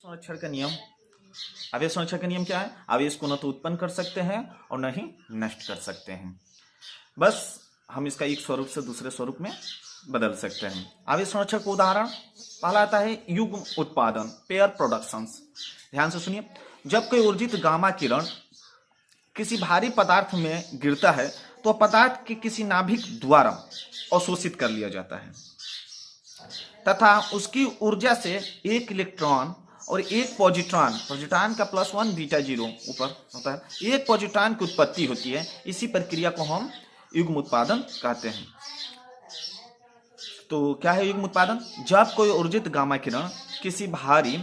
संरक्षण का नियम। आवेश संरक्षण का नियम क्या है? आवेश को न तो उत्पन्न कर सकते हैं और न ही नष्ट कर सकते हैं, बस हम इसका एक स्वरूप से दूसरे स्वरूप में बदल सकते हैं। आवेश संरक्षण का उदाहरण पहला आता है युग्म उत्पादन, पेयर प्रोडक्शंस। ध्यान से सुनिए, जब कोई ऊर्जित गामा किरण किसी भारी पदार्थ में गिरता है तो पदार्थ के किसी नाभिक द्वारा अवशोषित कर लिया जाता है तथा उसकी ऊर्जा से एक इलेक्ट्रॉन और एक पॉजिट्रॉन, पॉजिट्रॉन का +1 बीटा 0 ऊपर होता है, एक पॉजिट्रॉन की उत्पत्ति होती है। इसी प्रक्रिया को हम युग्म उत्पादन कहते हैं। तो क्या है युग्म उत्पादन? जब कोई ऊर्जित गामा किरण किसी भारी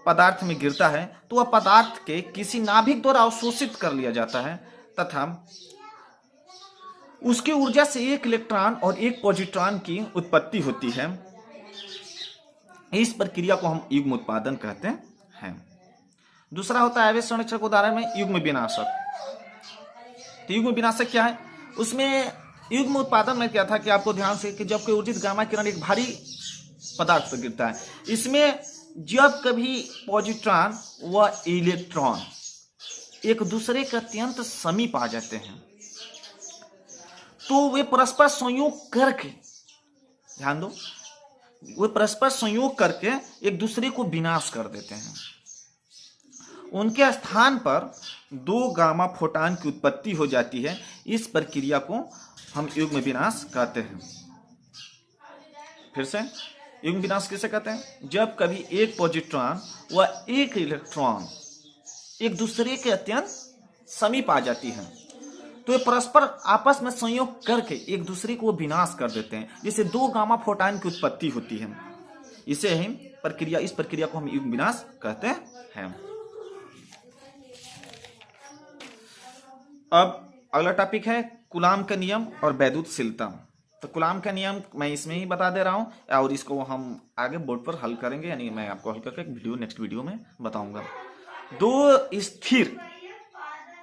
पदार्थ में गिरता है तो वह पदार्थ के किसी नाभिक द्वारा अवशोषित कर लिया जाता है तथा उसकी ऊर्जा से एक इलेक्ट्रॉन और एक पॉजिट्रॉन की उत्पत्ति होती है। इस प्रक्रिया को हम युग्म उत्पादन कहते हैं। दूसरा होता है आवेश संरक्षण के उदाहरण में युग्म विनाशक। तो युग्म विनाशक क्या है? उसमें युग्म उत्पादन में क्या था कि आपको ध्यान से कि जब कोई ऊर्जित गामा किरण एक भारी पदार्थ पर गिरता है, इसमें जब कभी पॉजिट्रॉन व इलेक्ट्रॉन एक दूसरे के अत्यंत समीप आ जाते हैं तो वे परस्पर संयोग करके, ध्यान दो, वे परस्पर संयोग करके एक दूसरे को विनाश कर देते हैं। उनके स्थान पर दो गामा फोटॉन की उत्पत्ति हो जाती है। इस प्रक्रिया को हम युग्म विनाश कहते हैं। फिर से, युग्म विनाश किसे कहते हैं? जब कभी एक पॉजिट्रॉन व एक इलेक्ट्रॉन एक दूसरे के अत्यंत समीप आ जाती है तो ये परस्पर आपस में संयोग करके एक दूसरे को विनाश कर देते हैं, जिससे दो गामा फोटॉन की उत्पत्ति होती है। इस प्रक्रिया को हम युग्म विनाश कहते हैं। अब अगला टॉपिक है कूलाम का नियम और वैद्युतशीलता। तो कूलाम का नियम मैं इसमें ही बता दे रहा हूं और इसको हम आगे बोर्ड पर हल करेंगे, यानी मैं आपको हल करके नेक्स्ट वीडियो में बताऊंगा।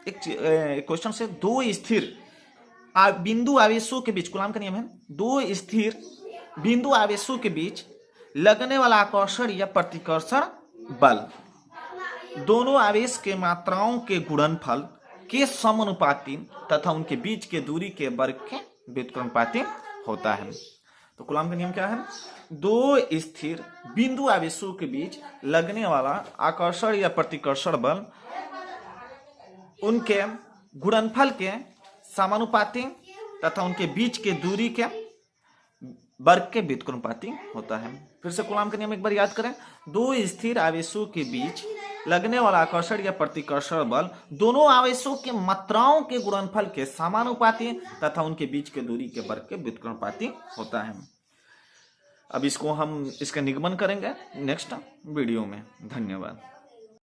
एक क्वेश्चन से दो स्थिर बिंदु आवेशों के बीच, कूलाम का नियम है, दो स्थिर बिंदु आवेशों के बीच लगने वाला आकर्षण या प्रतिकर्षण बल दोनों आवेश के मात्राओं के गुणनफल के समानुपाती तथा उनके बीच के दूरी के वर्ग के व्युत्क्रमानुपाती होता है। तो कूलाम का नियम क्या है? दो स्थिर बिंदु आवेशों के बीच लगने वाला आकर्षण या प्रतिकर्षण बल उनके गुणनफल के समानुपाती तथा उनके बीच के दूरी के वर्ग के व्युत्क्रमानुपाती होता है। फिर से कूलाम का नियम एक बार याद करें। दो स्थिर आवेशों के बीच लगने वाला आकर्षण या प्रतिकर्षण बल दोनों आवेशों के मात्राओं के गुणनफल के समानुपाती तथा उनके बीच के दूरी के वर्ग के व्युत्क्रमानुपाती होता है। अब इसको हम इसका निगमन करेंगे नेक्स्ट वीडियो में। धन्यवाद।